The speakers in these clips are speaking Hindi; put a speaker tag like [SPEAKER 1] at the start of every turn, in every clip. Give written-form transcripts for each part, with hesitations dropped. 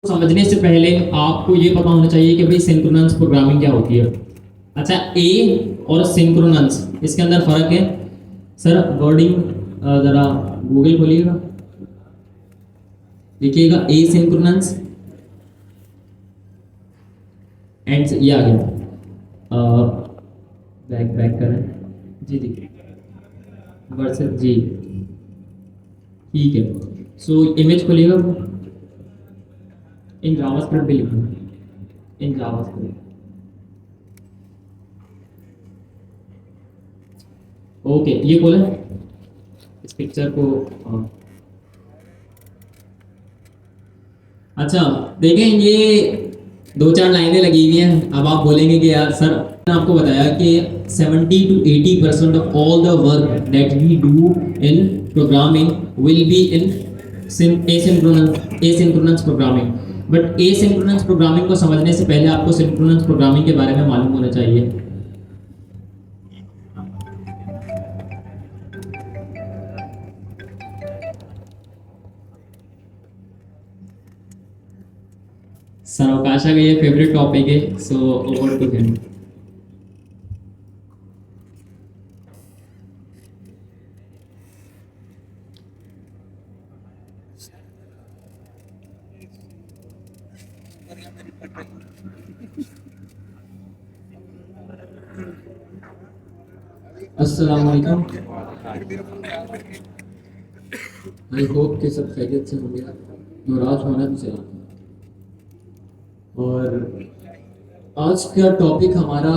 [SPEAKER 1] समझने से पहले आपको ये पता होना चाहिए कि भाई सिंक्रोनस प्रोग्रामिंग क्या होती है। अच्छा, ए और सिंक्रोनस इसके अंदर फर्क है। सर वर्डिंग जरा गूगल खोलिएगा, देखिएगा ए सिंक्रोनस एंड ये आ गया। बैक बैक करें जी, देखिए वर्सेस जी, ठीक है। सो इमेज खोलिएगा, इन जावास्क्रिप्ट भी लिखना, इन जावास्क्रिप्ट। ओके, ये खोलें इस पिक्चर को। अच्छा देखें, ये दो चार लाइनें लगी हुई हैं। अब आप बोलेंगे कि यार सर, मैंने आपको बताया कि 70 to 80% of all the work that we do in programming will be in asynchronous programming. But asynchronous programming को समझने से पहले आपको सिंक्रोनस प्रोग्रामिंग के बारे में मालूम होना चाहिए। सर अवकाशा का ये फेवरेट टॉपिक है, सो ओवर टू हिम। अस्सलाम वालेकुम। आई होप कि सब खैरियत से होंगे और आज होना भी चाहिए। और आज का टॉपिक हमारा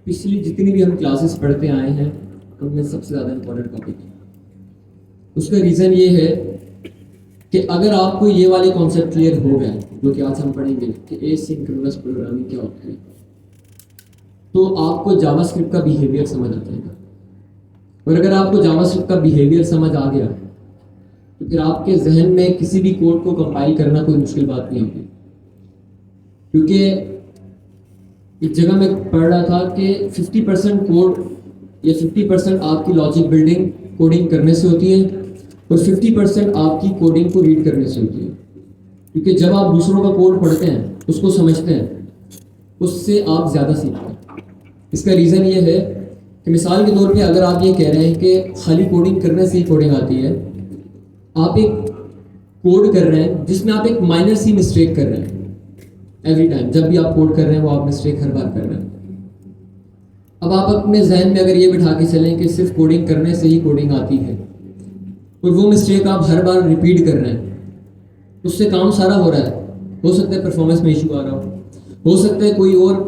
[SPEAKER 1] पिछली जितनी भी हम क्लासेस पढ़ते आए हैं उनमें सबसे ज़्यादा इम्पोर्टेंट टॉपिक है। उसका रीज़न ये है कि अगर आपको ये वाले कॉन्सेप्ट क्लियर हो गए जो कि आज हम पढ़ेंगे कि एसिंक्रोनस प्रोग्रामिंग क्या होती है, तो आपको जावास्क्रिप्ट का बिहेवियर समझ आ जाएगा। और अगर आपको जावास्क्रिप्ट का बिहेवियर समझ आ गया तो फिर आपके जहन में किसी भी कोड को कंपाइल करना कोई मुश्किल बात नहीं होगी। क्योंकि एक जगह मैं पढ़ रहा था कि 50% कोड या 50% आपकी लॉजिक बिल्डिंग कोडिंग करने से होती है और 50% आपकी कोडिंग को रीड करने से होती है। क्योंकि जब आप दूसरों का कोड पढ़ते हैं, उसको समझते हैं, उससे आप ज़्यादा सीखते हैं। इसका रीज़न ये है कि मिसाल के तौर पे अगर आप ये कह रहे हैं कि खाली कोडिंग करने से ही कोडिंग आती है, आप एक कोड कर रहे हैं जिसमें आप एक माइनर सी मिस्टेक कर रहे हैं। एवरी टाइम जब भी आप कोड कर रहे हैं वो आप मिस्टेक हर बार कर रहे हैं। अब आप अपने जहन में अगर ये बिठा के चलें कि सिर्फ कोडिंग करने से ही कोडिंग आती है और वो मिस्टेक आप हर बार रिपीट कर रहे हैं, उससे काम सारा हो रहा है। हो सकता है परफॉर्मेंस में इशू आ रहा हो सकता है कोई और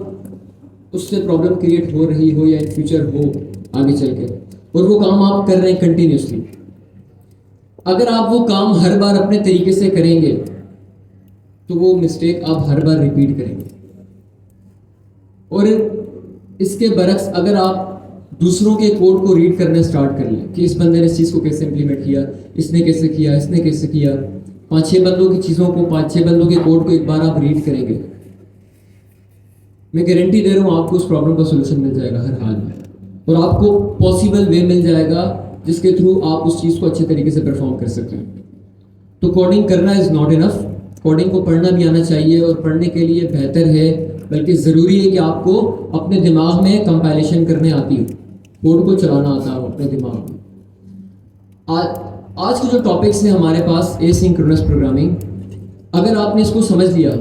[SPEAKER 1] उससे प्रॉब्लम क्रिएट हो रही हो या इन फ्यूचर हो आगे चल के, और वो काम आप कर रहे हैं कंटिन्यूसली। अगर आप वो काम हर बार अपने तरीके से करेंगे तो वो मिस्टेक आप हर बार रिपीट करेंगे। और इसके बरक्स अगर आप दूसरों के कोड को रीड करना स्टार्ट कर लें कि इस बंदे ने इस चीज़ को कैसे इंप्लीमेंट किया, इसने कैसे किया, इसने कैसे किया, 5-6 बंदों की चीज़ों को, 5-6 बंदों के कोड को एक बार आप रीड करेंगे, मैं गारंटी दे रहा हूँ आपको उस प्रॉब्लम का सोल्यूशन मिल जाएगा हर हाल में। और आपको पॉसिबल वे मिल जाएगा जिसके थ्रू आप उस चीज़ को अच्छे तरीके से परफॉर्म कर सकते हैं। तो कोडिंग करना इज़ नॉट इनफ, कोडिंग को पढ़ना भी आना चाहिए। और पढ़ने के लिए बेहतर है, बल्कि ज़रूरी है कि आपको अपने दिमाग में कंपाइलेशन करने आती हो, कोड को चलाना आता हो अपने दिमाग में। आज के जो टॉपिक्स हैं हमारे पास एसिंक्रोनस प्रोग्रामिंग, अगर आपने इसको समझ लिया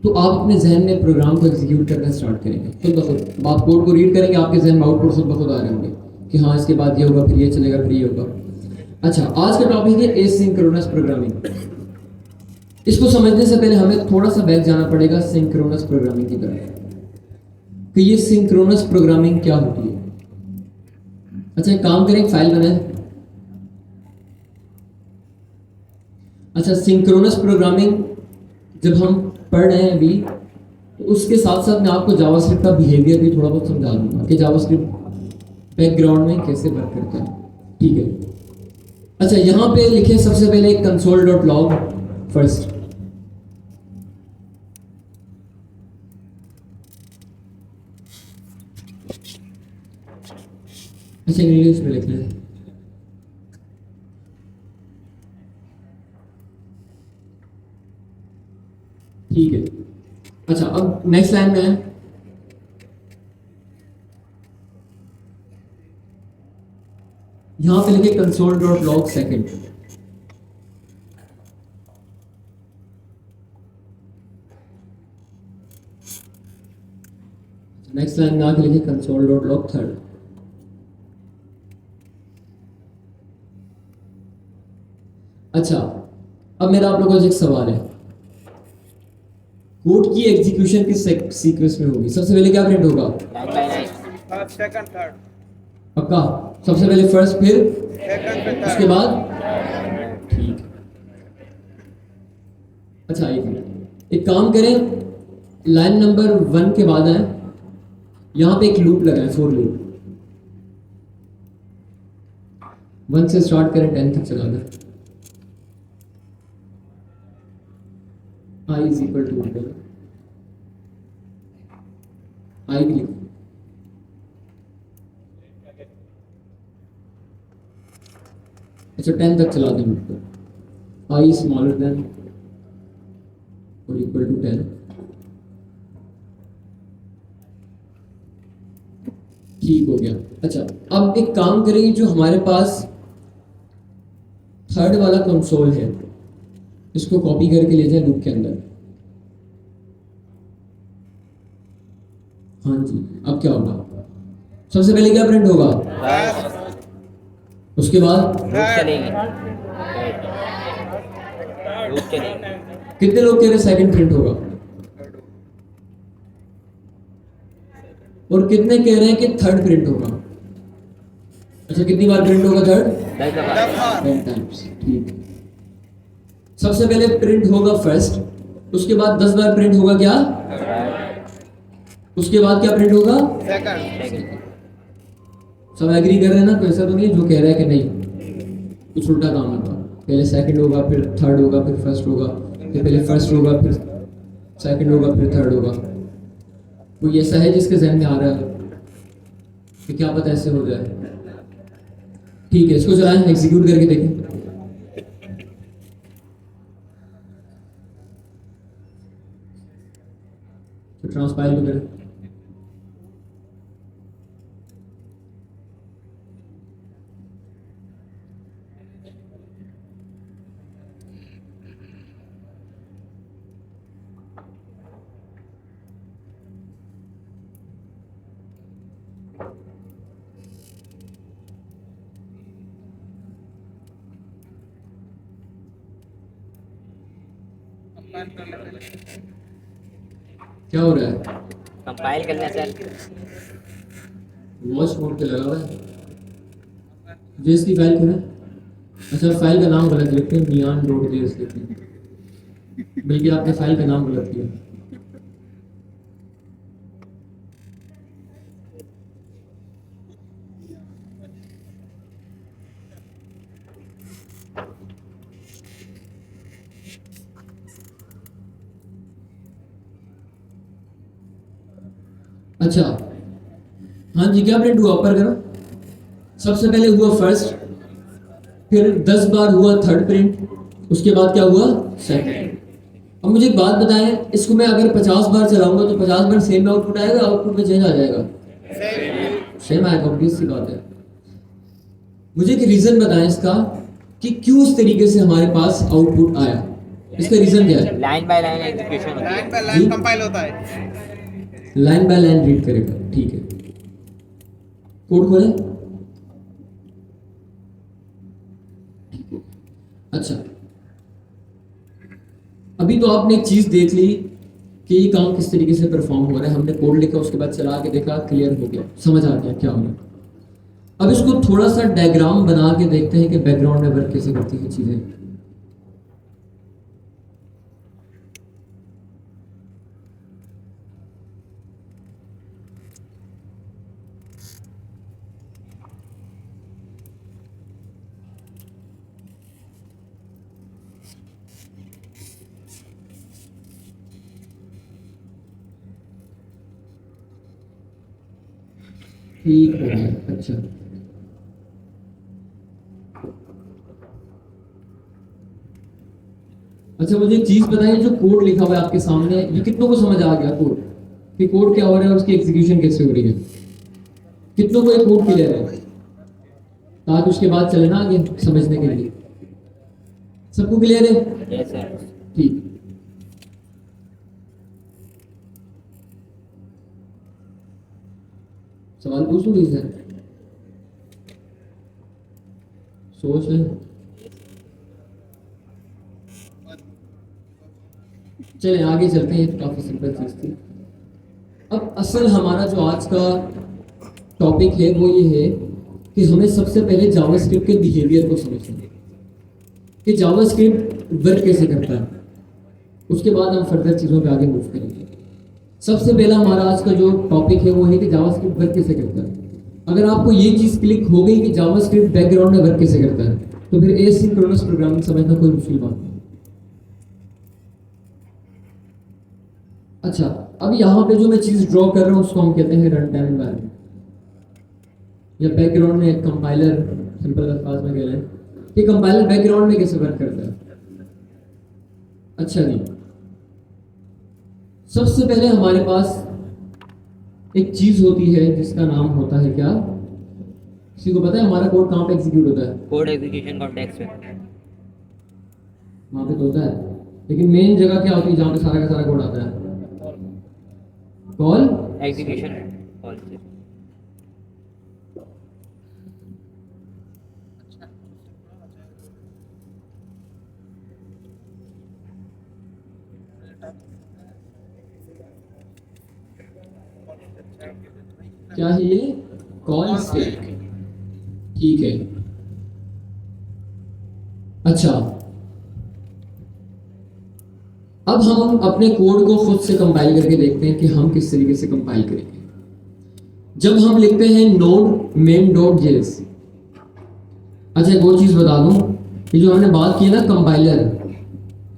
[SPEAKER 1] तो आप अपने जहन में प्रोग्राम को एग्जीक्यूट करना स्टार्ट करेंगे खुद ब खुद। आप कोड को रीड करेंगे, आपके जहन में आउटपुट खुद ब खुद आ रहे होंगे कि हाँ इसके बाद ये होगा, फिर ये चलेगा, फिर ये होगा। अच्छा, आज का टॉपिक है एसिंक्रोनस प्रोग्रामिंग। इसको समझने से पहले हमें थोड़ा सा बैक जाना पड़ेगा सिंक्रोनस प्रोग्रामिंग की तरफ कि ये सिंक्रोनस प्रोग्रामिंग क्या होती है। अच्छा, एक काम करें, एक फाइल बनाएं। अच्छा, सिंक्रोनस प्रोग्रामिंग जब हम पढ़ रहे हैं अभी, तो उसके साथ साथ मैं आपको जावास्क्रिप्ट का बिहेवियर भी थोड़ा बहुत समझा दूंगा कि जावास्क्रिप्ट बैकग्राउंड में कैसे वर्क करता है। ठीक है। अच्छा, यहाँ पे लिखे सबसे पहले console.log फर्स्ट। अच्छा, इंग्लिश में लिख लें। ठीक है। अच्छा, अब नेक्स्ट लाइन में है, यहां पे लिखे console dot log second. Next line में आके लिखे कंसोल डॉट लॉग थर्ड। अच्छा, अब मेरा आप लोगों से एक सवाल है, कोड की एग्जीक्यूशन किस सीक्वेंस में होगी? सबसे पहले क्या प्रिंट होगा?
[SPEAKER 2] First second third.
[SPEAKER 1] पक्का? सबसे पहले फर्स्ट, फिर
[SPEAKER 2] सेकंड पे
[SPEAKER 1] उसके
[SPEAKER 2] थर्ड।
[SPEAKER 1] बाद? ठीक। अच्छा, एक काम करें, लाइन नंबर 1 के बाद है, यहां पे एक लूप लगा है, फॉर लूप। 1 से स्टार्ट करें 10 तक चला दें। I is equal to I लिखो। अच्छा, 10 तक चला दें लूप को। I स्मॉलर देन और इक्वल टू 10। ठीक हो गया। अच्छा, अब एक काम करेंगे, जो हमारे पास थर्ड वाला कंसोल है, इसको कॉपी करके ले जाए लूप के अंदर। हाँ जी, अब क्या होगा? सबसे पहले क्या प्रिंट होगा? उसके बाद
[SPEAKER 3] लूप चलेगी। लूप चलेगी।
[SPEAKER 1] कितने लोग कह रहे सेकंड प्रिंट होगा? और कितने कह रहे हैं कि थर्ड प्रिंट होगा? अच्छा, कितनी बार प्रिंट होगा थर्ड? 10 टाइम्स। ठीक है। सबसे पहले प्रिंट होगा फर्स्ट, उसके बाद 10 बार प्रिंट होगा क्या? उसके बाद क्या प्रिंट होगा?
[SPEAKER 2] सेकंड।
[SPEAKER 1] सब एग्री कर रहे हैं ना? तो ऐसा तो नहीं है जो कह रहा है कि नहीं, कुछ उल्टा काम होगा। पहले सेकंड होगा, फिर थर्ड होगा, फिर फर्स्ट होगा, फिर पहले फर्स्ट होगा, फिर सेकंड होगा, फिर थर्ड होगा। कोई ऐसा है जिसके जहन में आ रहा है कि क्या पता ऐसे हो जाए? ठीक है, इसको चलाएं, एग्जीक्यूट करके देखें। तो ट्रांसपाइल भी करें। क्या हो रहा है?
[SPEAKER 3] कंपाइल करना सर।
[SPEAKER 1] वॉच मोड पे लगा हुआ है। जेएस की फाइल खोलें। अच्छा, फाइल का नाम गलत लिखते हैं, नियान डॉट जेएस लिखते हैं, बल्कि आपने फाइल का नाम गलत किया। अच्छा, हाँ जी, क्या प्रिंट हुआ? ऊपर करो। सबसे पहले हुआ फर्स्ट, फिर 10 बार हुआ थर्ड प्रिंट, उसके बाद क्या हुआ? सेकंड। अब मुझे एक बात बताएं, इसको मैं अगर 50 बार चलाऊंगा तो 50 बार सेम आउटपुट आएगा, आउटपुट में चेंज आ जाएगा? सेम आएगा, ऑब्वियस सी बात है। मुझे एक रीजन बताएं इसका कि क्यों इस तरीके से हमारे पास आउटपुट आया। इसका रीजन क्या है?
[SPEAKER 3] लाइन बाय लाइन एग्जीक्यूशन होती
[SPEAKER 2] लाइन
[SPEAKER 3] है।
[SPEAKER 2] बाय लाइन कंपाइल होता है।
[SPEAKER 1] लाइन बाय लाइन रीड करेगा। ठीक है, कोड खोलें। अच्छा, अभी तो आपने एक चीज देख ली कि ये काम किस तरीके से परफॉर्म हो रहा है। हमने कोड लिखा, उसके बाद चला के देखा, क्लियर हो गया, समझ आ गया क्या हो रहा है। अब इसको थोड़ा सा डायग्राम बना के देखते हैं कि बैकग्राउंड में वर्क कैसे करती है चीजें। ठीक हो गया। अच्छा, अच्छा मुझे एक चीज बताइए, जो कोड लिखा हुआ है आपके सामने, ये कितनों को समझ आ गया कोड कि कोड क्या हो रहा है और उसकी एग्जीक्यूशन कैसे हो रही है? कितनों को ये कोड क्लियर है? ताकि उसके बाद चले ना आगे समझने के लिए। सबको क्लियर है?
[SPEAKER 3] Yes sir.
[SPEAKER 1] ठीक। सवाल पूछूं किसी से? सोच लें। चलें आगे चलते हैं, ये तो काफी सिंपल चीज थी। अब असल हमारा जो आज का टॉपिक है वो ये है कि हमें सबसे पहले जावास्क्रिप्ट के बिहेवियर को समझना है कि जावास्क्रिप्ट वर्क कैसे करता है। उसके बाद हम फर्दर चीज़ों पे आगे मूव करेंगे। सबसे पहला हमारा आज का जो टॉपिक है वो है कि जावास्क्रिप्ट वर्क कैसे करता है। अगर आपको ये चीज़ क्लिक हो गई कि जावास्क्रिप्ट बैकग्राउंड में वर्क कैसे करता है, तो फिर एसिंक्रोनस प्रोग्रामिंग समझना कोई मुश्किल बात नहीं। अच्छा, अब यहाँ पे जो मैं चीज़ ड्रॉ कर रहा हूँ उसको हम कहते हैं रन टाइम एनवायरनमेंट, या बैकग्राउंड में एक कंपाइलर। सिंपल अल्फाज में कह लें कि कंपाइलर बैकग्राउंड में कैसे वर्क करता है। अच्छा जी, सबसे पहले हमारे पास एक चीज होती है जिसका नाम होता है क्या? किसी को पता है हमारा कोड कहाँ पे एग्जीक्यूट होता है?
[SPEAKER 3] कोड एग्जीक्यूशन कॉन्टेक्स्ट में।
[SPEAKER 1] वहाँ पे तो होता है, लेकिन मेन जगह क्या होती है जहाँ पे सारा का सारा कोड आता है? Call
[SPEAKER 3] execution call.
[SPEAKER 1] क्या है ये? Call stack. ठीक है। अच्छा, अब हम अपने कोड को खुद से कंपाइल करके देखते हैं कि हम किस तरीके से कंपाइल करेंगे। जब हम लिखते हैं नोड मेन डॉट जेएस। अच्छा एक और चीज बता दूं, ये जो हमने बात की ना कंपाइलर,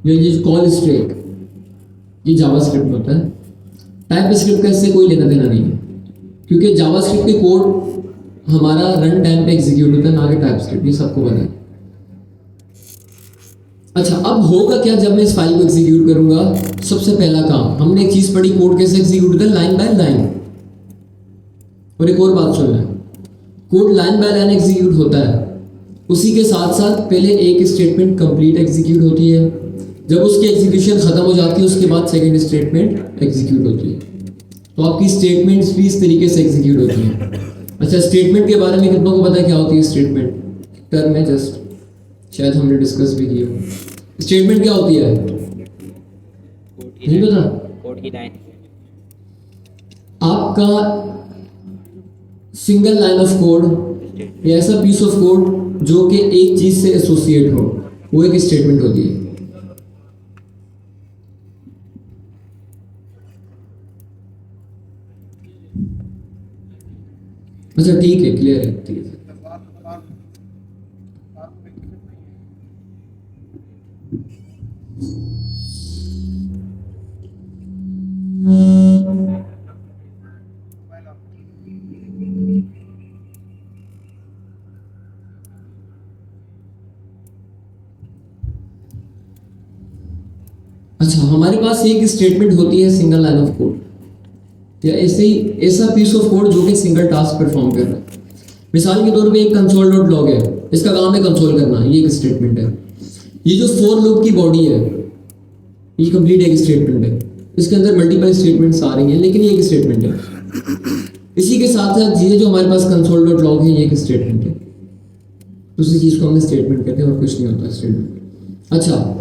[SPEAKER 1] ये कॉल स्टैक, ये जावास्क्रिप्ट में होता है। टाइपस्क्रिप्ट का इससे कोई लेना देना नहीं है, क्योंकि जावास्क्रिप्ट के कोड हमारा रन टाइम पे एग्जीक्यूट होता है, ना कि टाइपस्क्रिप्ट, ये सबको पता है। अच्छा, अब होगा क्या जब मैं इस फाइल को एग्जीक्यूट करूंगा? सबसे पहला काम, हमने एक चीज पढ़ी, कोड कैसे एग्जीक्यूट होता है, लाइन बाय लाइन। और एक और बात सुन लें, code line by line execute होता है, उसी के साथ साथ पहले एक स्टेटमेंट कंप्लीट एग्जीक्यूट होती है, जब उसकी एग्जीक्यूशन खत्म हो जाती है उसके बाद सेकंड स्टेटमेंट एग्जीक्यूट होती है। तो आपकी स्टेटमेंट्स भी इस तरीके से एग्जीक्यूट होती हैं। अच्छा, स्टेटमेंट के बारे में कितनों को पता है क्या होती है स्टेटमेंट? टर्म है जस्ट, शायद हमने डिस्कस भी किया। स्टेटमेंट क्या होती है? नहीं पता?
[SPEAKER 3] कोड की लाइन।
[SPEAKER 1] आपका सिंगल लाइन ऑफ कोड या ऐसा पीस ऑफ कोड जो कि एक चीज से एसोसिएट हो, वो एक स्टेटमेंट होती है। अच्छा ठीक है, क्लियर है, ठीक है। अच्छा, हमारे पास एक स्टेटमेंट होती है सिंगल लाइन ऑफ कोड, या ऐसे ही ऐसा पीस ऑफ कोड जो कि सिंगल टास्क परफॉर्म कर रहा है। मिसाल के तौर पे एक कंसोल डॉट लॉग है, इसका काम है कंसोल करना, ये एक स्टेटमेंट है। ये जो फॉर लूप की बॉडी है, ये कंप्लीट एक स्टेटमेंट है। इसके अंदर मल्टीपल स्टेटमेंट्स आ रही हैं, लेकिन ये एक स्टेटमेंट है। इसी के साथ साथ ये जो हमारे पास कंसोल डॉट लॉग है, ये एक स्टेटमेंट है। दूसरी चीज को हम स्टेटमेंट कहते हैं और कुछ नहीं होता स्टेटमेंट। अच्छा,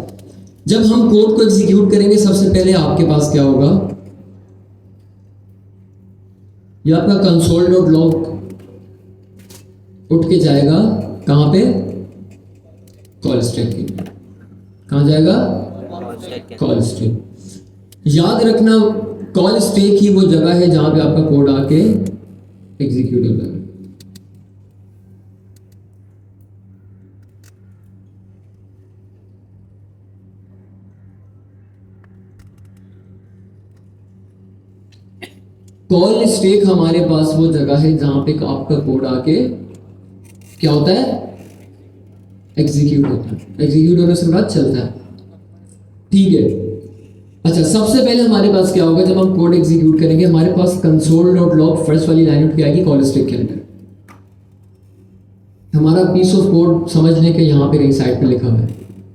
[SPEAKER 1] जब हम कोड को एग्जीक्यूट करेंगे सबसे पहले आपके पास क्या होगा? ये आपका कंसोल डॉट लॉग उठ के जाएगा कहां पे? कॉल स्टैक के। कहां जाएगा? Call stack. याद रखना, कॉल स्टैक ही वो जगह है जहां पे आपका कोड आके एग्जीक्यूट होता है। कॉल स्टैक हमारे पास वो जगह है जहां पे आपका कोड आके क्या होता है? एग्जीक्यूट होता है। एग्जीक्यूट होने से बाद चलता है। ठीक है। अच्छा, सबसे पहले हमारे पास क्या होगा जब हम कोड एग्जीक्यूट करेंगे, हमारे पास कंसोल डॉट लॉग फर्स्ट वाली लाइन उठ के आएगी कॉल स्टैक के अंदर। हमारा पीस ऑफ कोड समझने के यहाँ पे कहीं साइड पे लिखा हुआ है,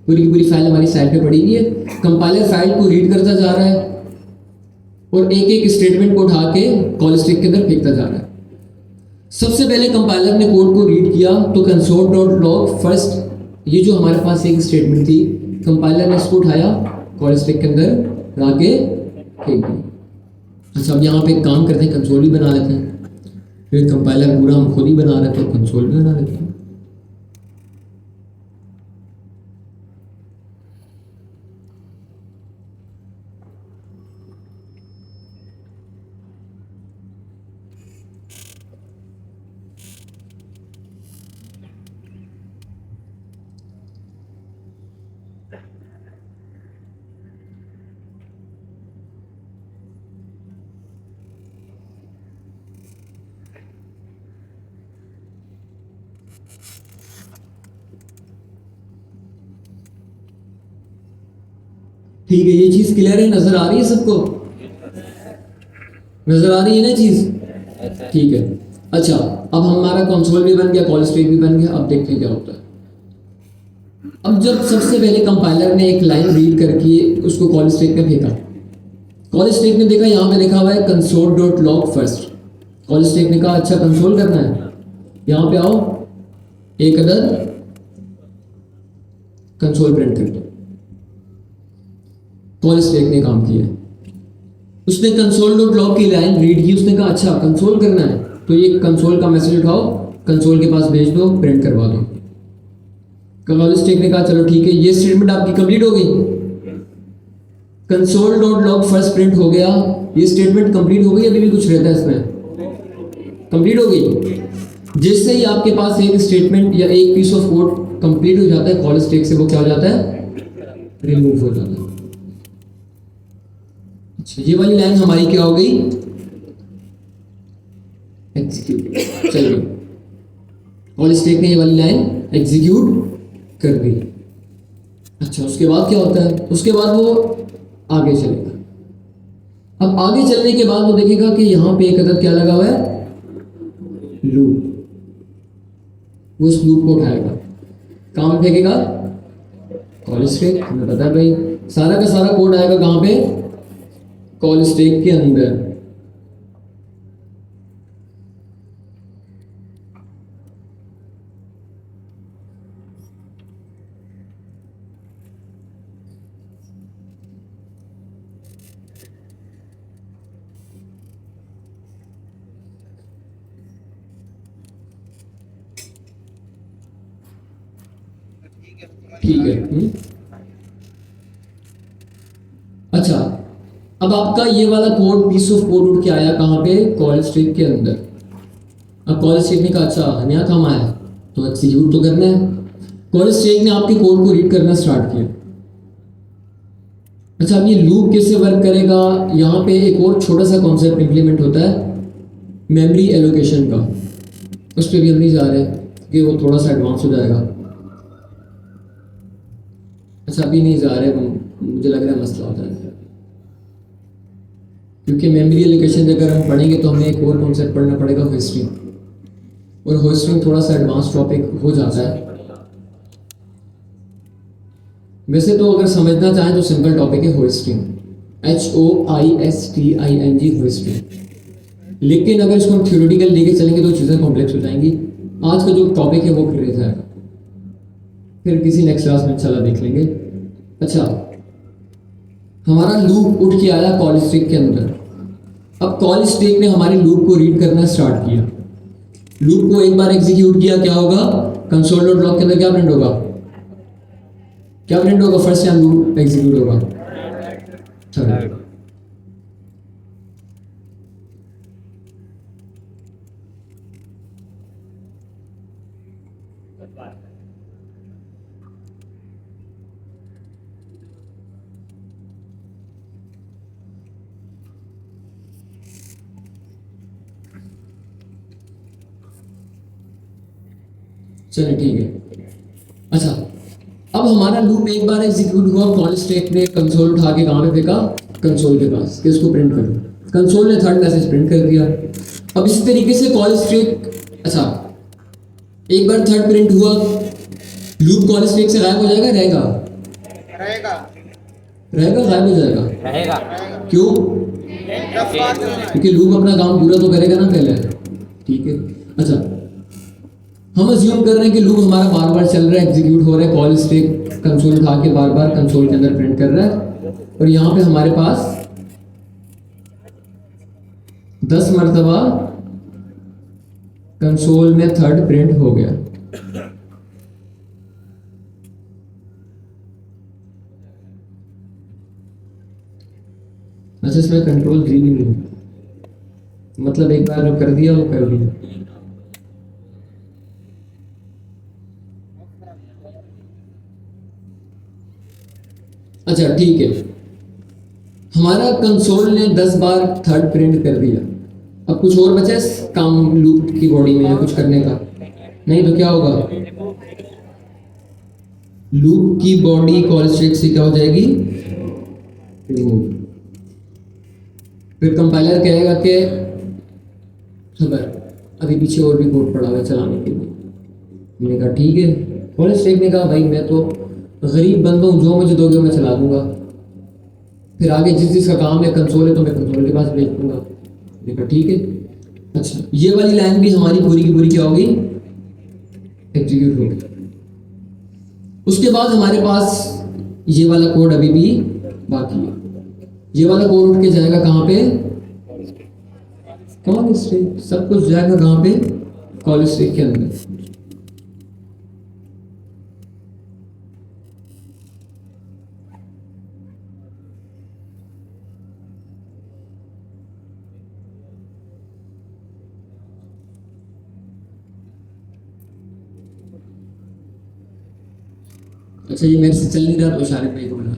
[SPEAKER 1] पूरी की पूरी फाइल हमारी साइड पे पड़ी हुई है। कंपाइलर फाइल को रीड करता जा रहा है और एक एक स्टेटमेंट को उठा के कॉल स्टैक के अंदर फेंकता जा रहा है। सबसे पहले कंपाइलर ने कोड को रीड किया तो कंसोल डॉट लॉग फर्स्ट, ये जो हमारे पास एक स्टेटमेंट थी, कंपाइलर ने इसको उठाया कॉल स्टैक के अंदर लाके फेंक दिया। अच्छा, अब यहाँ पे एक काम करते हैं, कंसोल भी बना लेते हैं। फिर कंपाइलर पूरा हम खुद ही बना रहे थे, कंसोल भी बना लेते हैं। ठीक है, ये चीज क्लियर है, नजर आ रही है सबको? नजर आ रही है ना चीज?
[SPEAKER 3] Yes, sir.
[SPEAKER 1] ठीक है। अच्छा, अब हमारा कंसोल भी बन गया, कॉल स्टैक भी बन गया। अब देखते हैं क्या होता है। अब जब सबसे पहले कंपाइलर ने एक लाइन रीड करके उसको कॉल स्टैक में फेंका, कॉल स्टैक ने देखा यहाँ पे लिखा हुआ है console dot log first. Call stack ने कहा अच्छा कंसोल करना है, यहाँ पे आओ, एक अदद कंसोल प्रिंट कर दो। कॉल स्टैक ने काम किया, उसने कंसोल डॉट लॉग की लाइन रीड की, उसने कहा अच्छा कंसोल करना है तो ये कंसोल का मैसेज उठाओ, कंसोल के पास भेज दो, प्रिंट करवा दो। कॉल स्टैक ने कहा चलो ठीक है, ये स्टेटमेंट आपकी कंप्लीट हो गई, console dot log first print हो गया, ये स्टेटमेंट कंप्लीट हो गई, अभी भी कुछ रहता है इसमें, कंप्लीट हो गई। जिससे ही आपके पास एक स्टेटमेंट या एक पीस ऑफ कोड कंप्लीट हो जाता है कॉल स्टैक से, वो क्या हो जाता है, रिमूव हो जाता है। अच्छा, ये वाली लाइन हमारी क्या हो गई, एग्जीक्यूट। चलिए, कॉल स्टैक ने ये वाली लाइन एग्जीक्यूट कर दी। अच्छा, उसके बाद क्या होता है, उसके बाद वो आगे चलेगा। अब आगे चलने के बाद वो देखेगा कि यहाँ पे एक अदद क्या लगा हुआ है, लूप। वो इस लूप को उठाएगा, कहाँ पे फेंकेगा, कॉल स्टैक। हमें पता है भाई, सारा का सारा कोड आएगा कहाँ पे, कॉल स्टैक के अंदर। ठीक है। अच्छा, अब आपका ये वाला कोड, पीस ऑफ कोड उठ के आया कहाँ पे, कॉल स्टैक के अंदर। अब कॉल स्टैक ने कहा अच्छा नया काम आया तो एग्जीक्यूट तो करना है। कॉल स्टैक ने आपके कोड को रीड करना स्टार्ट किया। अच्छा, अब ये लूप कैसे वर्क करेगा, यहाँ पे एक और छोटा सा कॉन्सेप्ट इंप्लीमेंट होता है, मेमोरी एलोकेशन का। उस पर भी हम नहीं जा रहे कि वो थोड़ा सा एडवांस हो जाएगा। अच्छा, अभी नहीं जा रहे, मुझे लग रहा है मसला हो जाएगा, क्योंकि मेमोरी एलोकेशन अगर हम पढ़ेंगे तो हमें एक और कॉन्सेप्ट पढ़ना पड़ेगा, होस्टिंग। और होस्टिंग थोड़ा सा एडवांस टॉपिक हो जाता है। वैसे तो अगर समझना चाहें तो सिंपल टॉपिक है होस्टिंग, HOISTING, होस्टिंग। लेकिन अगर इसको हम थ्योरेटिकल लेके चलेंगे तो चीज़ें कॉम्प्लेक्स हो जाएंगी। आज का जो टॉपिक है वो क्लियर जाएगा, फिर किसी नेक्स्ट क्लास में इंशाल्लाह देख लेंगे। अच्छा, हमारा लूप उठ के आया कॉल स्टैक के अंदर। अब कॉल स्टैक ने हमारे लूप को रीड करना स्टार्ट किया। लूप को एक बार एग्जीक्यूट किया, क्या होगा, कंसोल डॉट लॉग के अंदर क्या प्रिंट होगा, क्या प्रिंट होगा, फर्स्ट टाइम लूप एग्जीक्यूट होगा, थर्ड। चलिए ठीक है। अच्छा, अब अब हमारा लूप एक बार एग्जीक्यूट हुआ, कॉल स्टैक ने कंसोल उठा के कहाँ पे फेंका, कंसोल के पास, कि इसको प्रिंट करो। कंसोल ने थर्ड मैसेज प्रिंट कर दिया। अब इसी तरीके से कॉल स्टैक, अच्छा एक बार थर्ड प्रिंट हुआ, लूप कॉल स्टैक से गायब हो जाएगा, रहेगा
[SPEAKER 2] रहेगा
[SPEAKER 1] रहेगा गायब हो जाएगा।
[SPEAKER 3] रहेगा।
[SPEAKER 1] क्यों?
[SPEAKER 2] 10 बार चलना है।
[SPEAKER 1] क्योंकि लूप अपना काम पूरा तो करेगा ना पहले, ठीक है। अच्छा हम अज्यूम कर रहे हैं कि लूप हमारा बार बार चल रहा है, एग्जीक्यूट हो रहा है, कॉल स्टैक कंसोल उठा के बार बार कंसोल के अंदर प्रिंट कर रहा है, और यहाँ पे हमारे पास 10 मरतबा कंसोल में थर्ड प्रिंट हो गया। अच्छा इसमें कंट्रोल जी भी नहीं, मतलब एक बार जो कर दिया वो कर दिया। अच्छा ठीक है, हमारा कंसोल ने 10 बार थर्ड प्रिंट कर दिया। अब कुछ और बचा इस काम लूप की बॉडी में या कुछ करने का? नहीं तो क्या होगा, लूप की बॉडी कॉल स्टैक से क्या हो जाएगी, रिमूव। फिर कंपाइलर कहेगा कि खबर अभी पीछे और भी कोड पड़ा हुआ है चलाने के लिए। मैंने कहा ठीक है। कॉल स्टैक ने कहा भाई मैं तो गरीब बंदा हूँ, जो मुझे दोगे मैं चला दूंगा। फिर आगे जिस जिसका काम है कंसोल है तो मैं कंसोल के पास भेज दूंगा। मैंने कहा ठीक है। अच्छा ये वाली लाइन भी हमारी पूरी की पूरी क्या होगी, एग्जीक्यूट होगी। उसके बाद हमारे पास ये वाला कोड अभी भी बाकी है। ये वाला कोड उठ के जाएगा कहाँ पे, कॉल स्टैक। सब कुछ जाएगा कहाँ पे, कॉल स्टैक के अंदर। अच्छा ये मेरे से चल नहीं रहा तो शारिक भाई को बना।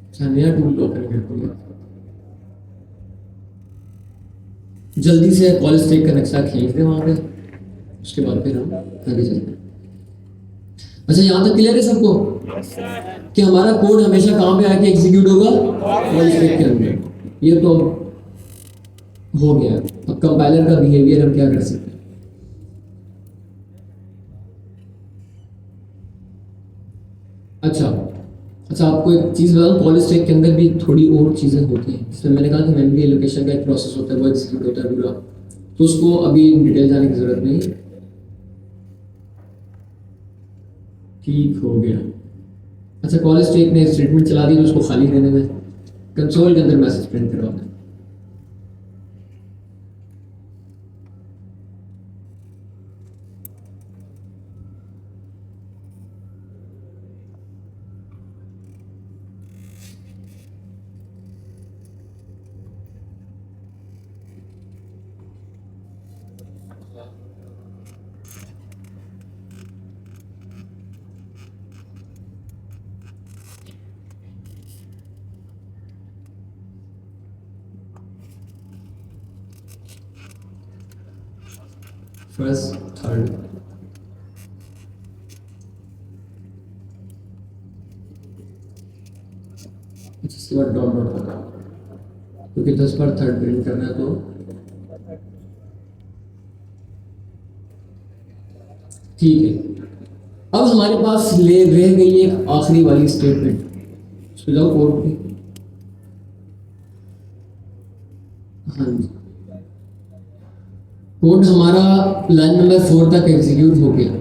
[SPEAKER 1] अच्छा नया टूल ओपन करते हैं, जल्दी से कॉल स्टैक का नक्शा खींच दे वहां पे, उसके बाद फिर हम आगे चलते हैं। अच्छा यहाँ तक क्लियर है सबको कि हमारा कोड हमेशा कहाँ पे आके एग्जीक्यूट होगा, कॉल स्टैक के अंदर। ये तो हो गया। अब कंपाइलर का बिहेवियर हम क्या कर सकते हैं। अच्छा आपको एक चीज़ बताऊँ, कॉल स्टैक के अंदर भी थोड़ी और चीज़ें होती हैं। जिसमें मैंने कहा कि मेमोरी एलोकेशन का एक प्रोसेस होता है, वो एग्जीक्यूट होता है पूरा, तो उसको अभी डिटेल जाने की जरूरत नहीं। ठीक हो गया। अच्छा कॉल स्टैक ने स्टेटमेंट चला दी तो उसको खाली देने में कंसोल के अंदर मैसेज प्रिंट करवाना है। फर्स्ट थर्ड इसके बाद डॉट डॉट लगा, क्योंकि 10 बार थर्ड प्रिंट करना है। तो ठीक है, अब हमारे पास रह गई एक आखिरी वाली स्टेटमेंट। उस पर जाओ कोड पे। हाँ जी, कोड हमारा लाइन नंबर 4 तक एग्जीक्यूट हो गया।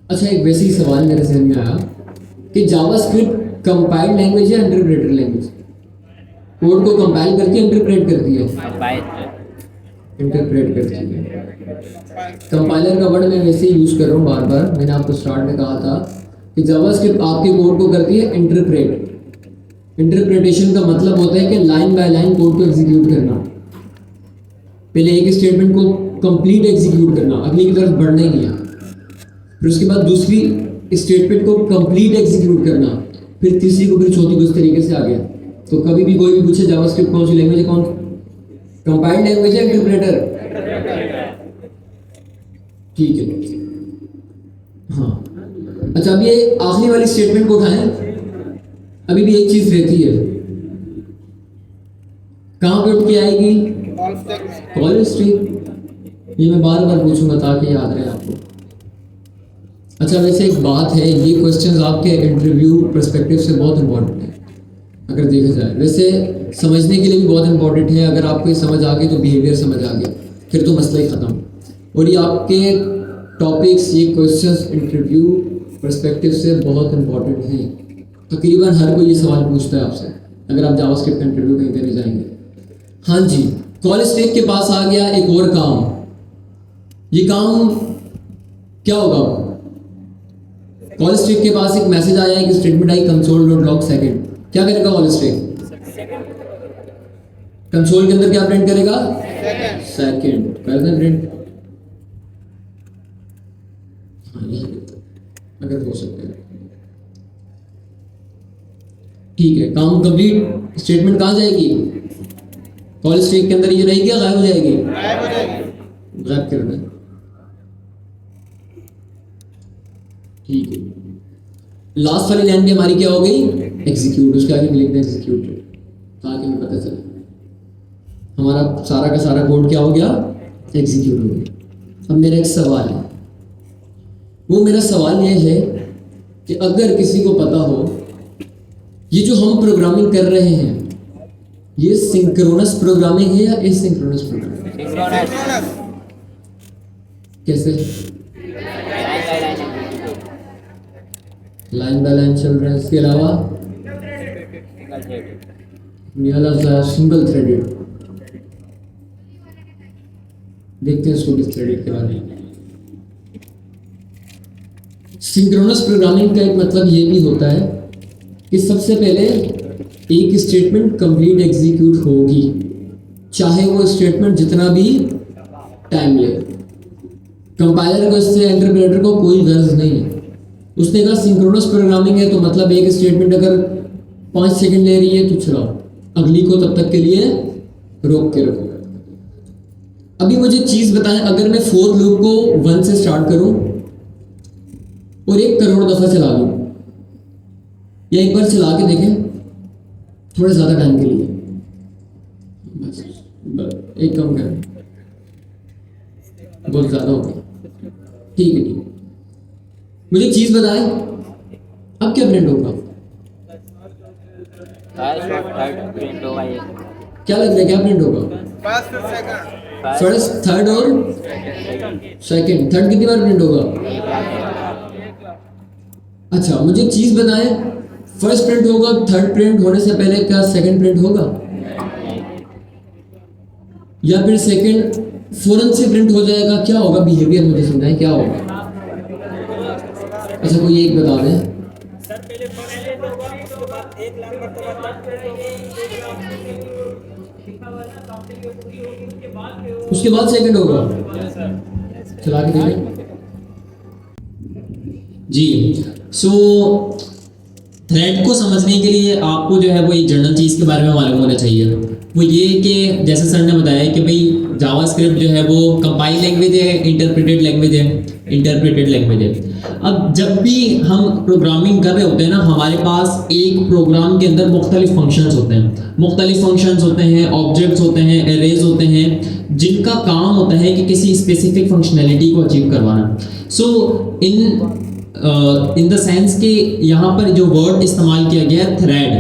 [SPEAKER 1] अच्छा एक वैसे ही सवाल मेरे जहन में आया कि जावास्क्रिप्ट कंपाइल्ड लैंग्वेज है इंटरप्रेटर लैंग्वेज? कोड को कंपाइल करके इंटरप्रेट करती है, इंटरप्रेट करती है। कंपाइलर का वर्ड मैं वैसे ही यूज कर रहा हूँ बार बार। मैंने आपको स्टार्ट में कहा था कि जावास्क्रिप्ट आपके कोड को करती है इंटरप्रेट। इंटरप्रिटेशन का मतलब होता है कि लाइन बाय लाइन कोड को एग्जीक्यूट करना। पहले एक स्टेटमेंट को कंप्लीट एग्जीक्यूट करना, अगली की तरफ बढ़ना ही नहीं है। फिर उसके बाद दूसरी स्टेटमेंट को कंप्लीट एग्जीक्यूट करना, फिर तीसरी को, फिर चौथी को, इस तरीके से आ गया। तो कभी भी कोई भी पूछे जावास्क्रिप्ट कौन सी लैंग्वेज है, कौन कंपाइल्ड लैंग्वेज है, इंटरप्रेटर? ठीक है, हाँ। अच्छा, अब ये आखिरी वाली स्टेटमेंट को उठाएं। अभी भी एक चीज रहती है, कहां पे उठ के आएगी?
[SPEAKER 2] कॉल स्टैक में।
[SPEAKER 1] Call streak. ये मैं बार बार पूछूंगा ताकि याद रहे आपको। अच्छा, वैसे एक बात है, ये क्वेश्चंस आपके इंटरव्यू पर्सपेक्टिव से बहुत इंपॉर्टेंट है अगर देखा जाए। वैसे समझने के लिए भी बहुत इंपॉर्टेंट है। अगर आपको ये समझ आ गई तो बिहेवियर समझ आ गया, फिर तो मसला ही ख़त्म। और ये आपके टॉपिक्स, ये क्वेश्चंस इंटरव्यू पर्सपेक्टिव से बहुत इंपॉर्टेंट हैं। तकरीबन हर कोई ये सवाल पूछता है आपसे अगर आप जावास्क्रिप्ट का इंटरव्यू कहीं देने जाएंगे। हाँ जी, कॉल स्टैक के पास आ गया एक और काम। ये काम क्या होगा? कॉल स्टैक के पास एक मैसेज आया है कि स्टेटमेंट आई console.log सेकंड। क्या करेगा कॉल स्टैक? कंसोल के अंदर क्या प्रिंट करेगा? सेकंड। कर दें प्रिंट? हाँ, ये अगर हो सकता है। ठीक है, काम कंप्लीट। स्टेटमेंट कहाँ जाएगी? कॉल स्टैक के अंदर ये रहेगी या गायब हो जाएगी?
[SPEAKER 2] गायब हो जाएगी।
[SPEAKER 1] गायब कर दें। ठीक है, लास्ट वाली लाइन भी हमारी क्या हो गई? एग्जीक्यूट। उसके आगे भी लिख दें एग्जीक्यूट, ताकि हमें पता चले हमारा सारा का सारा कोड क्या हो गया? एग्जीक्यूट हो गया। अब मेरा एक सवाल है, वो मेरा सवाल ये है कि अगर किसी को पता हो ये जो हम प्रोग्रामिंग कर रहे हैं ये सिंक्रोनस प्रोग्रामिंग है या एसिंक्रोनस प्रोग्रामिंग?
[SPEAKER 2] सिंक्रोनस।
[SPEAKER 1] कैसे?
[SPEAKER 3] Line
[SPEAKER 1] line by
[SPEAKER 3] by line
[SPEAKER 1] line चल रहा है। इसके अलावा
[SPEAKER 3] सिंगल थ्रेड।
[SPEAKER 1] ये वाला सिंगल थ्रेडेड। देखते हैं इसको किस थ्रेडेड के बारे में। सिंक्रोनस प्रोग्रामिंग का एक मतलब ये भी होता है कि सबसे पहले एक स्टेटमेंट कंप्लीट एग्जीक्यूट होगी, चाहे वो स्टेटमेंट जितना भी टाइम ले। कंपाइलर को, इससे इंटरप्रेटर को कोई गर्ज नहीं है। उसने कहा सिंक्रोनस प्रोग्रामिंग है तो मतलब एक स्टेटमेंट अगर 5 सेकंड ले रही है तो चलाओ, अगली को तब तक के लिए रोक के रखो। अभी मुझे चीज बताएं, अगर मैं फोर लूप को 1 से स्टार्ट करूं और 1 करोड़ दफा चला लूं, या एक बार चला के देखें थोड़ा ज्यादा टाइम के लिए, बस एक कम करें, बहुत ज्यादा हो गया। ठीक है, ठीक है। मुझे एक चीज बताएं, अब क्या प्रिंट होगा?
[SPEAKER 3] थर्ड प्रिंट होगा ये।
[SPEAKER 1] क्या लगता है क्या प्रिंट होगा?
[SPEAKER 2] First second.
[SPEAKER 1] फर्स्ट, थर्ड और सेकंड। थर्ड कितनी बार प्रिंट होगा? अच्छा, मुझे एक चीज बताएं, फर्स्ट प्रिंट होगा, थर्ड प्रिंट होने से पहले क्या सेकंड प्रिंट होगा? या फिर सेकंड फौरन से प्रिंट हो जाएगा? क्या होगा बिहेवियर? मुझे समझाएं क्या होगा। अच्छा, कोई एक बता दें। उसके बाद सेकंड होगा। चला के देखें
[SPEAKER 4] जी। सो थ्रेड को समझने के लिए आपको जो है वो एक जनरल चीज़ के बारे में मालूम होना चाहिए। वो ये कि जैसे सर ने बताया कि भाई जावास्क्रिप्ट जो है वो कंपाइल लैंग्वेज है, इंटरप्रेटेड लैंग्वेज है, इंटरप्रेटेड लैंग्वेज है। अब जब भी हम प्रोग्रामिंग कर रहे होते हैं ना, हमारे पास एक प्रोग्राम के अंदर मुख्तलिफ फंक्शंस होते हैं, मुख्तलिफ फंक्शंस होते हैं, ऑब्जेक्ट्स होते हैं, एरेज होते हैं, जिनका काम होता है कि किसी स्पेसिफिक फंक्शनैलिटी को अचीव करवाना। सो इन द सेंस कि यहाँ पर जो वर्ड इस्तेमाल किया गया है थ्रेड,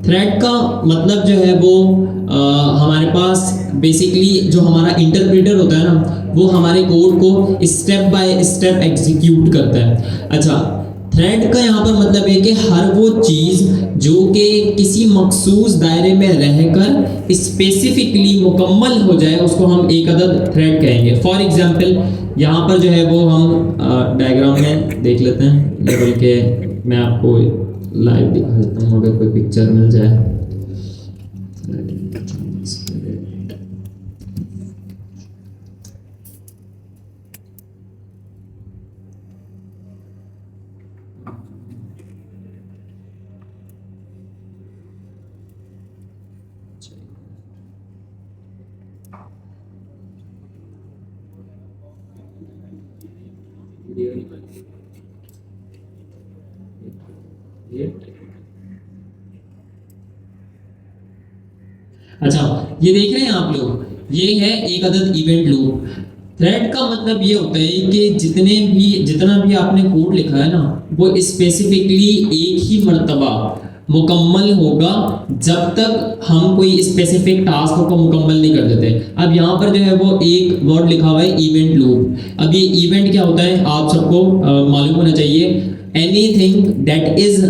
[SPEAKER 4] थ्रेड का मतलब जो है वो हमारे पास बेसिकली जो हमारा इंटरप्रेटर होता है ना, वो हमारे कोड को स्टेप बाय स्टेप एग्जीक्यूट करता है। अच्छा, थ्रेड का यहाँ पर मतलब है कि हर वो चीज़ जो कि किसी मखसूस दायरे में रहकर स्पेसिफिकली मुकम्मल हो जाए, उसको हम एक अदद थ्रेड कहेंगे। फॉर एग्जांपल यहाँ पर जो है वो हम डायग्राम में देख लेते हैं, या बल्कि मैं आपको लाइव दिखा देता हूँ अगर कोई पिक्चर मिल जाए। अच्छा, ये देख रहे हैं आप लोग, ये है एक अदद इवेंट लूप। थ्रेड का मतलब ये होता है कि जितना भी आपने कोड लिखा है ना, वो स्पेसिफिकली एक ही मर्तबा मुकम्मल होगा जब तक हम कोई स्पेसिफिक टास्क को मुकम्मल नहीं कर देते। अब यहाँ पर जो है वो एक वर्ड लिखा हुआ है इवेंट लूप। अब ये इवेंट क्या होता है आप सबको मालूम होना चाहिए। Anything that is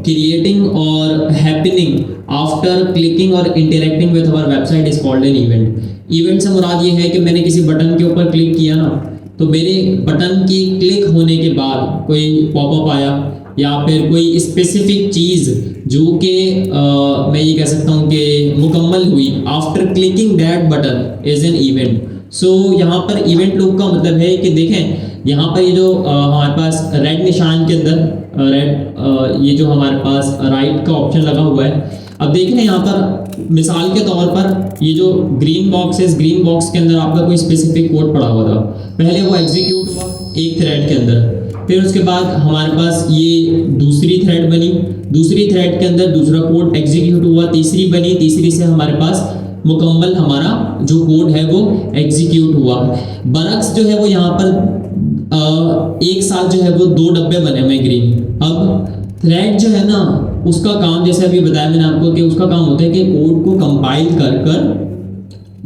[SPEAKER 4] creating or happening after clicking or interacting with our website is called an event। Event से मुराद ये है कि मैंने किसी बटन के ऊपर क्लिक किया ना, तो मेरे बटन की क्लिक होने के बाद कोई पॉपअप आया या फिर कोई स्पेसिफिक चीज़ जो कि मैं ये कह सकता हूँ कि मुकम्मल हुई after clicking that button is an event. So यहाँ पर इवेंट लूप का मतलब है कि देखें यहाँ पर ये जो हमारे पास रेड निशान के अंदर ये जो हमारे पास राइट का ऑप्शन लगा हुआ है। अब देख रहे हैं यहाँ पर मिसाल के तौर पर ये जो ग्रीन बॉक्स है, इस ग्रीन बॉक्स के अंदर आपका कोई स्पेसिफिक कोड पड़ा हुआ था। पहले वो एग्जीक्यूट हुआ एक थ्रेड के अंदर, फिर उसके बाद हमारे पास ये दूसरी थ्रेड बनी, दूसरी थ्रेड के अंदर दूसरा कोड एग्जीक्यूट हुआ, तीसरी बनी, तीसरी से हमारे पास मुकम्मल हमारा जो कोड है वो एग्जीक्यूट हुआ। बरक्स जो है वो यहाँ पर एक साथ जो है वो 2 डब्बे बने हुए ग्रीन। अब थ्रेड जो है ना, उसका काम जैसे अभी बताया मैंने आपको कि उसका काम होता है कि कोड को कंपाइल कर कर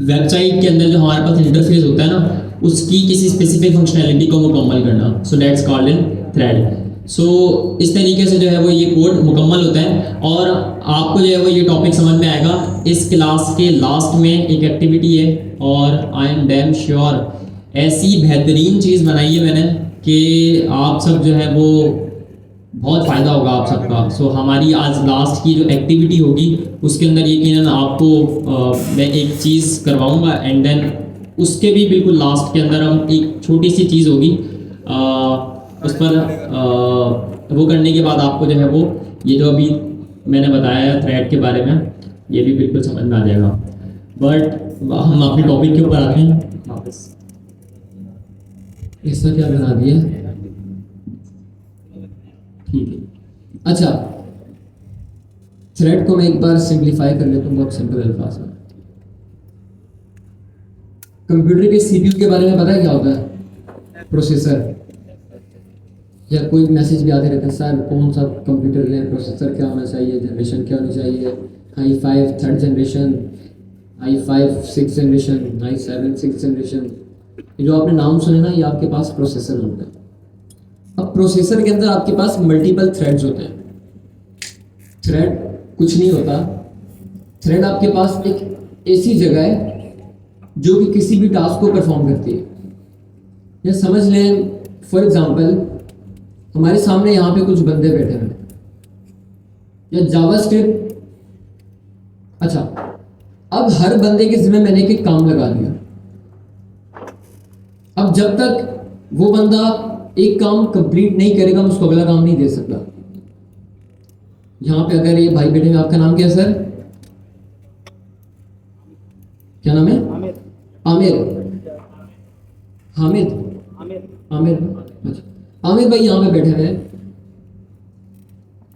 [SPEAKER 4] वेबसाइट के अंदर जो हमारे पास इंटरफेस होता है ना, उसकी किसी स्पेसिफिक फंक्शनैलिटी को मुकम्मल करना। So that's called in thread. So इस तरीके से जो है वो ये कोड मुकम्मल होता है। और आपको जो है वो ये टॉपिक समझ में आएगा। इस क्लास के लास्ट में एक एक्टिविटी है और आई एम डैम श्योर ऐसी बेहतरीन चीज़ बनाई है मैंने कि आप सब जो है वो बहुत फ़ायदा होगा आप सबका। सो हमारी आज लास्ट की जो एक्टिविटी होगी उसके अंदर यकीनन आपको मैं एक चीज़ करवाऊंगा एंड देन उसके भी बिल्कुल लास्ट के अंदर हम एक छोटी सी चीज़ होगी उस पर वो करने के बाद आपको जो है वो ये जो अभी मैंने बताया है थ्रेड के बारे में, ये भी बिल्कुल समझ में आ जाएगा। बट हम अपने टॉपिक के ऊपर आते हैं वापस। इसका क्या बना दिया, ठीक है। अच्छा, थ्रेड को मैं एक बार सिंप्लीफाई कर लेता हूँ बहुत सिंपल अल्फाज में। कंप्यूटर के सीपीयू के बारे में पता है क्या होता है? प्रोसेसर। या कोई मैसेज भी आते रहते हैं, सर कौन सा कंप्यूटर लें, प्रोसेसर क्या होना चाहिए, जनरेशन क्या होनी चाहिए, i5 3rd generation, i5 6th generation, i7 6th generation. जो आपने नाम सुने ना, ये आपके पास प्रोसेसर होता है। अब प्रोसेसर के अंदर आपके पास मल्टीपल थ्रेड्स होते हैं। थ्रेड कुछ नहीं होता, थ्रेड आपके पास एक ऐसी जगह है जो कि किसी भी टास्क को परफॉर्म करती है। या समझ लें फॉर एग्जांपल हमारे सामने यहाँ पे कुछ बंदे बैठे हैं या जावास्क्रिप्ट। अच्छा, अब हर बंदे के जिम्मे मैंने एक काम लगा दिया। अब जब तक वो बंदा एक काम कंप्लीट नहीं करेगा मैं उसको अगला काम नहीं दे सकता। यहाँ पे अगर ये भाई बैठे हैं, आपका नाम क्या है सर? क्या नाम है? आमिर। हामिद? आमिर। अच्छा, आमिर भाई यहाँ पे बैठे हुए हैं।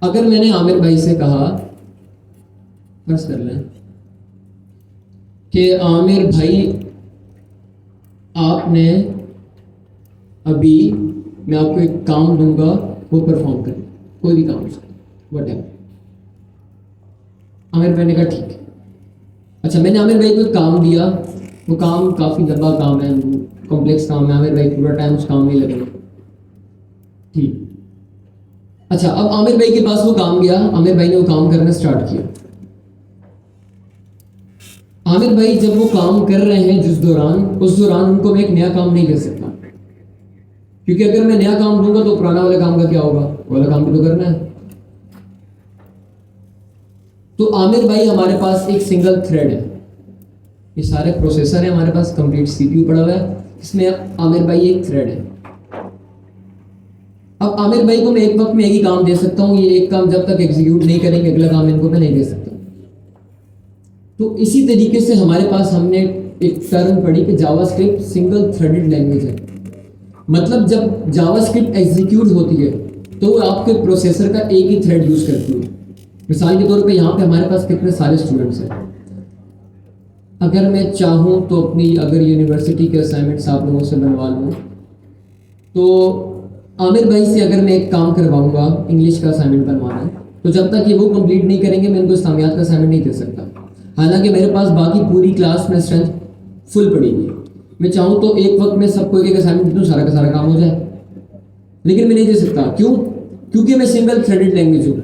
[SPEAKER 4] अगर मैंने आमिर भाई से कहा, फर्ज कर लें कि आमिर भाई आपने अभी मैं आपको एक काम दूंगा वो परफॉर्म करें, कोई भी काम हो सकता है वट एवर। आमिर भाई ने कहा ठीक है। अच्छा, मैंने आमिर भाई को एक काम दिया, वो काम काफ़ी लंबा काम है, कॉम्प्लेक्स काम है, आमिर भाई पूरा टाइम उस काम में लगेगा, ठीक। अच्छा, अब आमिर भाई के पास वो काम गया, आमिर भाई ने वो काम करना स्टार्ट किया। आमिर भाई जब वो काम कर रहे हैं उस दौरान उनको मैं एक नया काम नहीं दे सकता, क्योंकि अगर मैं नया काम दूंगा तो पुराना वाले काम का क्या होगा, वाला काम भी तो करना है। तो आमिर भाई हमारे पास एक सिंगल थ्रेड है, ये सारे प्रोसेसर है हमारे पास, कंप्लीट सीपीयू पड़ा हुआ है, इसमें आमिर भाई एक थ्रेड है। अब आमिर भाई को मैं एक वक्त में एक ही काम दे सकता हूँ, ये एक काम जब तक एग्जीक्यूट नहीं करेंगे अगला काम इनको मैं नहीं दे सकता।
[SPEAKER 1] तो इसी तरीके से हमारे पास हमने एक टर्म पढ़ी कि जावास्क्रिप्ट सिंगल थ्रेडेड लैंग्वेज है। मतलब जब जावास्क्रिप्ट एग्जीक्यूट होती है तो वो आपके प्रोसेसर का एक ही थ्रेड यूज करती है। मिसाल के तौर पे यहाँ पे हमारे पास कितने सारे स्टूडेंट्स हैं। अगर मैं चाहूँ तो अपनी अगर यूनिवर्सिटी के असाइनमेंट्स आप लोगों से बनवा लूँ, तो आमिर भाई से अगर मैं एक काम करवाऊँगा, इंग्लिश का असाइनमेंट बनवाना है, तो जब तक ये वो कंप्लीट नहीं करेंगे मैं इनको इस्लामियात का असाइनमेंट नहीं दे सकता। हालांकि मेरे पास बाकी पूरी क्लास में स्ट्रेंथ फुल पड़ी हुई है, मैं चाहूँ तो एक वक्त में सबको एक असाइनमेंट दूँ, सारा का सारा काम हो जाए, लेकिन मैं नहीं दे सकता। क्यों? क्योंकि मैं सिंगल थ्रेडेड लैंग्वेज हूँ,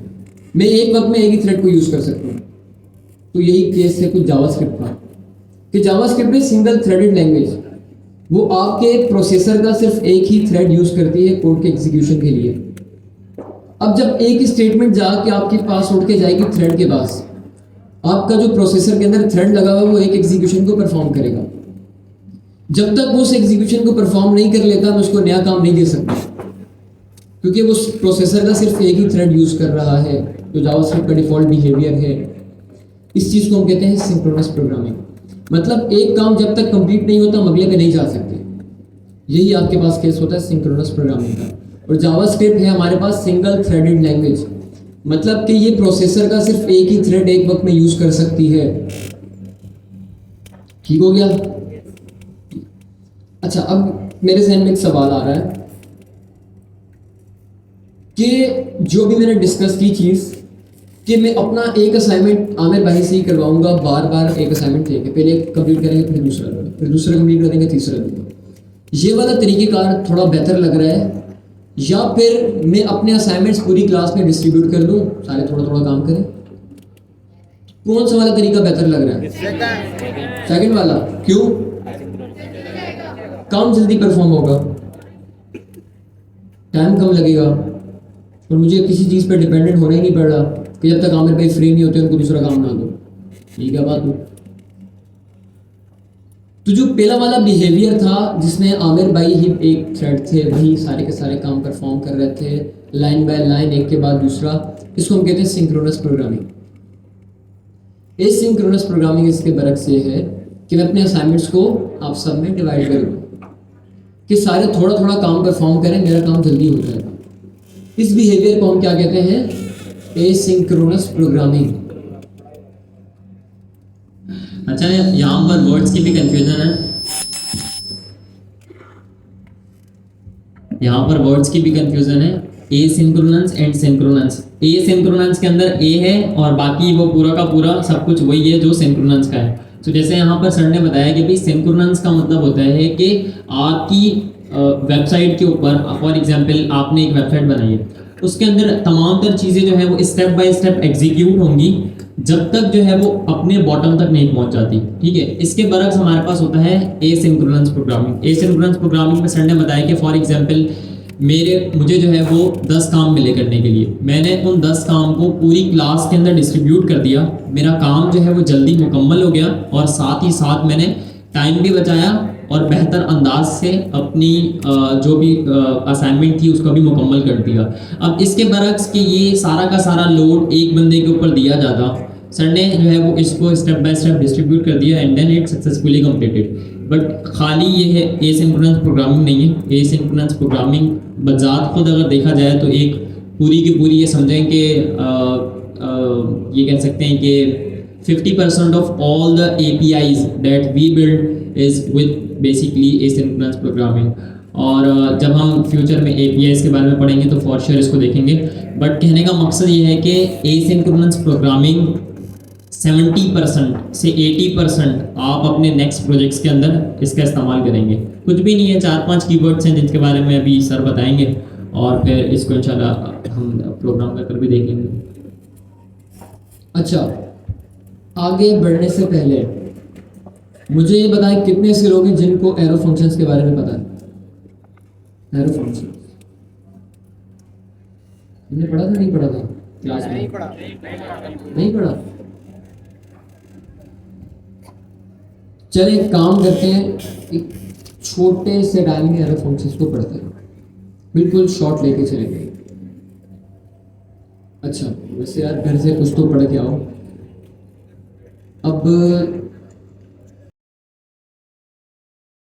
[SPEAKER 1] मैं एक वक्त में एक ही थ्रेड को यूज़ कर सकता हूँ। तो यही केस है कुछ जावास्क्रिप्ट का, कि जावास्क्रिप्ट में सिंगल थ्रेडेड लैंग्वेज, वो आपके प्रोसेसर का सिर्फ एक ही थ्रेड यूज़ करती है कोड के एग्जीक्यूशन के लिए। अब जब एक ही स्टेटमेंट जाके आपके पास उड़ के जाएगी थ्रेड के पास, आपका जो प्रोसेसर के अंदर थ्रेड लगा हुआ है वो एक एग्जीक्यूशन को परफॉर्म करेगा। जब तक वो उस एग्जीक्यूशन को परफॉर्म नहीं कर लेता मैं उसको नया काम नहीं दे सकता, क्योंकि वो प्रोसेसर का सिर्फ एक ही थ्रेड यूज कर रहा है, जो जावास्क्रिप्ट का डिफॉल्ट बिहेवियर है। इस चीज़ को हम कहते हैं सिंक्रोनस प्रोग्रामिंग। मतलब एक काम जब तक कंप्लीट नहीं होता हम अगले पे नहीं जा सकते। यही आपके पास केस होता है सिंक्रोनस प्रोग्रामिंग का। और जावास्क्रिप्ट है हमारे पास सिंगल थ्रेडेड लैंग्वेज, मतलब कि ये प्रोसेसर का सिर्फ एक ही थ्रेड एक वक्त में यूज कर सकती है। ठीक हो गया? अच्छा, अब मेरे जहन में एक सवाल आ रहा है कि जो भी मैंने डिस्कस की चीज़ कि मैं अपना एक असाइनमेंट आमिर भाई से ही करवाऊंगा, बार बार एक असाइनमेंट लेके पहले कंप्लीट करेंगे, फिर दूसरा लूँगा, फिर दूसरा कंप्लीट कर देंगे, तीसरा लूँगा। ये वाला तरीक़ेकार थोड़ा बेहतर लग रहा है, या फिर मैं अपने असाइनमेंट्स पूरी क्लास में डिस्ट्रीब्यूट कर दूँ, सारे थोड़ा थोड़ा काम करें? कौन सा वाला तरीका बेहतर लग रहा है? सेकंड वाला। क्यों? काम जल्दी परफॉर्म होगा, टाइम कम लगेगा, और मुझे किसी चीज़ पर डिपेंडेंट होना ही नहीं पड़ रहा कि जब तक आमिर भाई फ्री नहीं होते उनको दूसरा काम ना दो। ठीक है बात हो? तो जो पहला वाला बिहेवियर था जिसमें आमिर भाई ही एक थ्रेड थे, वही सारे के सारे काम परफॉर्म कर रहे थे लाइन बाय लाइन, एक के बाद दूसरा, इसको हम कहते हैं सिंक्रोनस प्रोग्रामिंग। एसिंक्रोनस प्रोग्रामिंग इसके बरक्स ये है कि मैं अपने असाइनमेंट्स को आप सब में डिवाइड कर दूँ कि सारे थोड़ा थोड़ा काम परफॉर्म करें, मेरा काम जल्दी हो जाएगा। इस बिहेवियर को हम क्या कहते हैं? Asynchronous programming.
[SPEAKER 4] अच्छा, यहाँ पर वर्ड्स की भी कंफ्यूजन है। यहाँ पर वर्ड्स की भी कंफ्यूजन है, एसिंक्रोनस एंड सिंक्रोनस। एसिंक्रोनस के अंदर ए है और बाकी वो पूरा का पूरा सब कुछ वही है जो सिंक्रोनस का है। तो जैसे यहाँ पर सर ने बताया कि भाई सिंक्रोनस का मतलब होता है कि आपकी वेबसाइट के ऊपर, फॉर एग्जांपल आपने एक वेबसाइट बनाई है, उसके अंदर तमाम तर चीज़ें जो है वो स्टेप बाय स्टेप एग्जीक्यूट होंगी जब तक जो है वो अपने बॉटम तक नहीं पहुंच जाती। ठीक है, इसके बरक्स हमारे पास होता है एसिंक्रोनस प्रोग्रामिंग। एसिंक्रोनस प्रोग्रामिंग में सर ने बताया कि फॉर एग्जांपल मुझे जो है वो 10 काम मिले करने के लिए, मैंने उन 10 काम को पूरी क्लास के अंदर डिस्ट्रीब्यूट कर दिया, मेरा काम जो है वो जल्दी मुकम्मल हो गया और साथ ही साथ मैंने टाइम भी बचाया और बेहतर अंदाज से अपनी जो भी असाइनमेंट थी उसको भी मुकम्मल कर दिया। अब इसके बरक्स कि ये सारा का सारा लोड एक बंदे के ऊपर दिया जाता, सर ने जो है वो इसको स्टेप बाय स्टेप डिस्ट्रीब्यूट कर दिया and then it successfully completed. But खाली ये है एसिंक्रोनस प्रोग्रामिंग नहीं है। एसिंक्रोनस प्रोग्रामिंग बजात खुद अगर देखा जाए तो एक पूरी की पूरी ये समझें कि ये कह सकते हैं कि 50% of all the APIs that we build is with basically asynchronous programming। और जब हम फ्यूचर में APIs के बारे में पढ़ेंगे तो फॉर श्योर इसको देखेंगे। बट कहने का मकसद ये है कि asynchronous programming 70% से 80% आप अपने नेक्स्ट प्रोजेक्ट्स के अंदर इसका इस्तेमाल करेंगे। कुछ भी नहीं है, 4-5 कीवर्ड्स हैं जिनके बारे में अभी सर बताएंगे और फिर इसको इंशाल्लाह हम प्रोग्राम कर भी देख लेंगे।
[SPEAKER 1] अच्छा, आगे बढ़ने से पहले मुझे ये बताएं कितने ऐसे लोग हैं जिनको एरो फंक्शंस के बारे में पता है? एरो फंक्शन हमने पढ़ा था, नहीं पढ़ा था क्लास में? नहीं पढ़ा। चलिए एक काम करते हैं, एक छोटे से डायल में एरो फंक्शंस को पढ़ते हैं, बिल्कुल शॉर्ट लेके चलेंगे। अच्छा, वैसे यार घर से कुछ तो पढ़ के आओ। अब अब